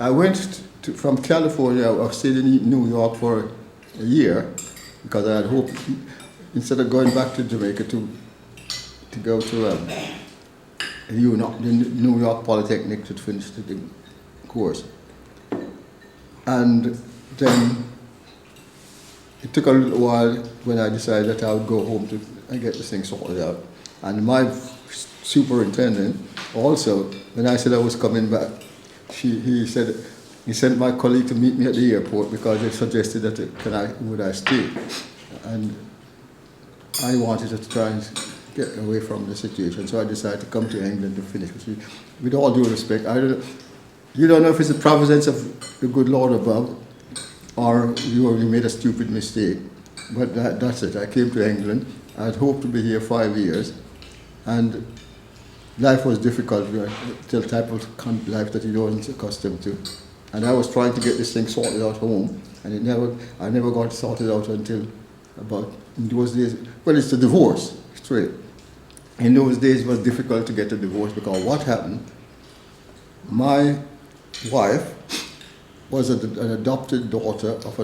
I went from California. I stayed in New York for a year because I had hoped, instead of going back to Jamaica, to go to the New York Polytechnic to finish the course. And then it took a little while when I decided that I would go home to get this thing sorted out. And my superintendent also, when I said I was coming back, he sent my colleague to meet me at the airport because they suggested that would I stay. And I wanted to try and get away from the situation, so I decided to come to England to finish. With all due respect, you don't know if it's the providence of the good Lord above, or you made a stupid mistake. But that's it. I came to England. I had hoped to be here 5 years, and life was difficult. The type of life that you weren't accustomed to. And I was trying to get this thing sorted out home, and I never got sorted out until about, in those days, well, it's a divorce, straight. In those days it was difficult to get a divorce because what happened, my wife was an adopted daughter of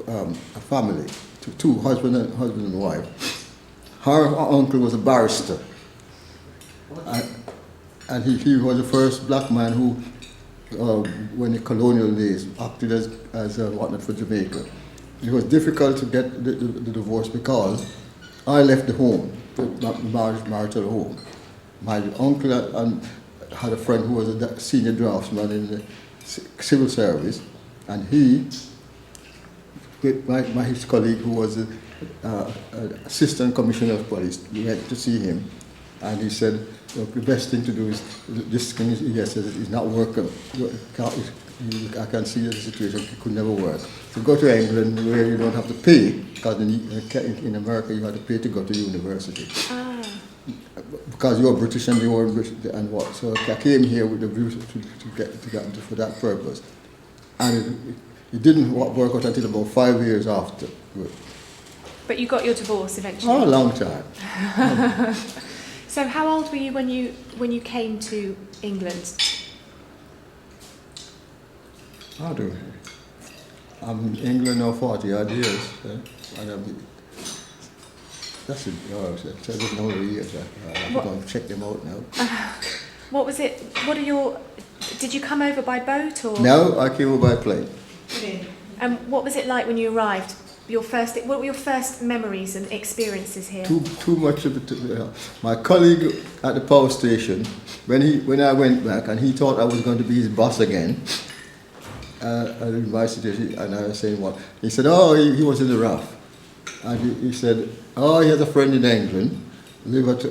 a family, two husband and wife. Her uncle was a barrister, and he was the first black man who, when the colonial days, acted as whatnot for Jamaica. It was difficult to get the divorce because I left the home, the marital home. My uncle had a friend who was a senior draftsman in the civil service, and he, with his colleague who was an assistant commissioner of police, we went to see him, and he said, look, the best thing to do is, this thing is not working. I can see that the situation could never work. So go to England where you don't have to pay, because in America you have to pay to go to university. Because you're British and you're British and what. So I came here with the view for that purpose. And it didn't work out until about 5 years after. But you got your divorce eventually? Oh, a long time. So how old were you when you came to England? I do. I'm in England now 40 odd years. That's it. I don't know the years. I have to go and check them out now. What was it? Did you come over by boat or? No, I came over by plane. And what was it like when you arrived? What were your first memories and experiences here? Too much of it. My colleague at the power station, when I went back, and he thought I was going to be his boss again. At the university, and I was saying what? He said, oh, he was in the RAF. And he said, oh, he has a friend in England, live at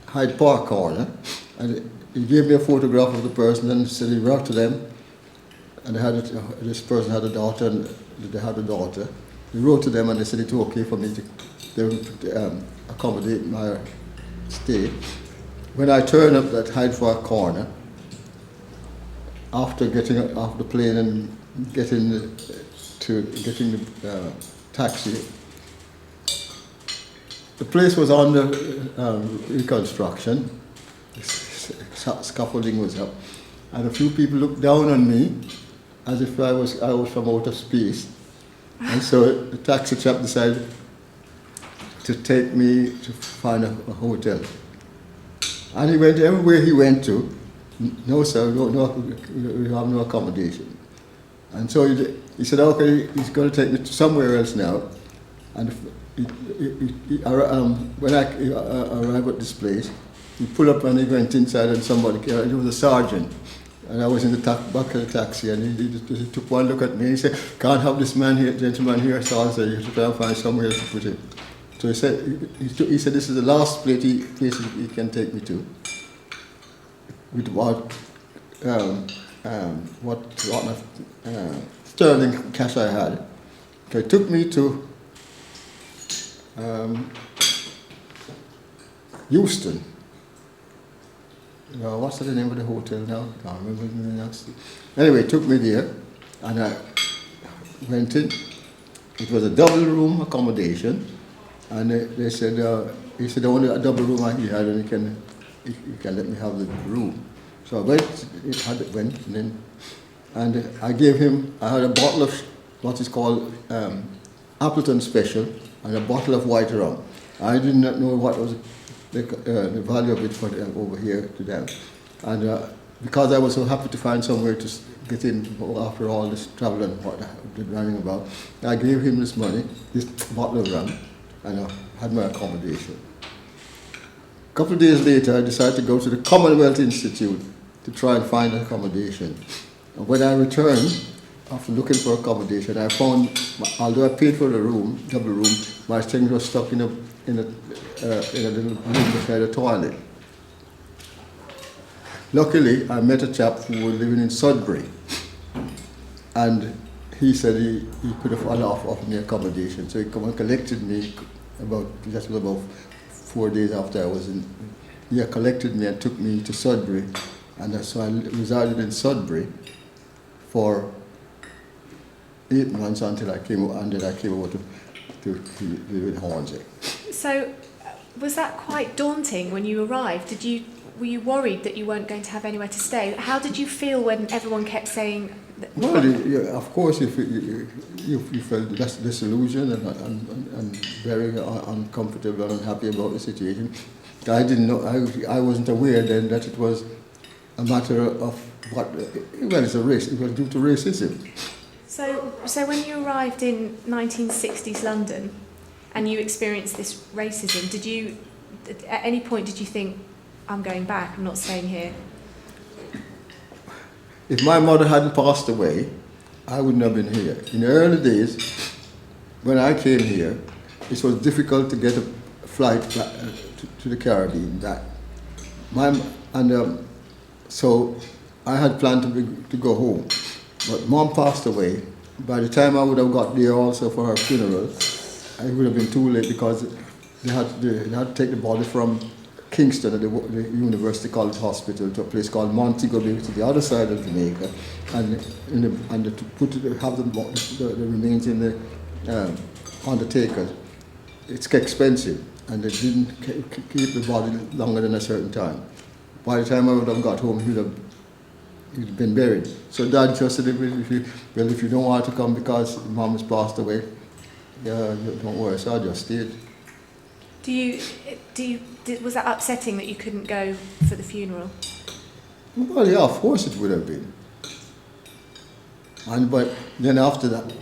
Hyde Park corner, and he gave me a photograph of the person and said he wrote to them, and this person had a daughter, and they had a daughter. He wrote to them and they said it's okay for me to accommodate my stay. When I turned up at Hyde Park corner, after getting off the plane and getting the taxi, the place was under reconstruction. Scaffolding was up, and a few people looked down on me as if I was from outer space. And so the taxi chap decided to take me to find a hotel. And he went everywhere he went to. No, sir, we have no accommodation. And so he said, okay, he's going to take me to somewhere else now. And when I arrived at this place, he pulled up and he went inside, and it was a sergeant. And I was in the back of the taxi, and he took one look at me and he said, can't have this gentleman here, so I said, you have to try and find somewhere else to put him. So he said this is the last place he can take me to. With what sterling cash I had. So he took me to Houston. What's the name of the hotel now? I can't remember the name. Anyway, he took me there, and I went in. It was a double room accommodation, and they said, he said, only a double room he had, and you can let me have the room. So I went, and I gave him, I had a bottle of what is called Appleton Special and a bottle of white rum. I did not know what was the value of it for them over here to them. And because I was so happy to find somewhere to get in after all this travel and what I've been running about, I gave him this money, this bottle of rum, and I had my accommodation. A couple of days later, I decided to go to the Commonwealth Institute to try and find accommodation. And when I returned, after looking for accommodation, I found, although I paid for the room, double room, my things were stuck in a little room beside a toilet. Luckily, I met a chap who was living in Sudbury, and he said he could have offered me accommodation. So he come and collected me about 4 days after I was in. He collected me and took me to Sudbury, and so I resided in Sudbury for 8 months until I came over to live in Hornsey. So, was that quite daunting when you arrived? Were you worried that you weren't going to have anywhere to stay? How did you feel when everyone kept saying that? Well, of course, you felt disillusioned and very uncomfortable and unhappy about the situation. I didn't know. I wasn't aware then that it was a matter of what. Well, it's a race. It was due to racism. So when you arrived in 1960s London, and you experienced this racism, at any point did you think, I'm going back, I'm not staying here? If my mother hadn't passed away, I wouldn't have been here. In the early days, when I came here, it was difficult to get a flight back to the Caribbean back. So I had planned to go home, but Mom passed away. By the time I would have got there also for her funeral, it would have been too late because they had to take the body from Kingston at the University College Hospital to a place called Montego Bay, to the other side of Jamaica, and to have the remains in the undertakers. It's expensive, and they didn't keep the body longer than a certain time. By the time I would have got home, he'd been buried. So Dad just said, if you don't want to come because Mom has passed away, don't worry. So I just stayed. Was that upsetting that you couldn't go for the funeral? Well, yeah, of course it would have been. But then after that,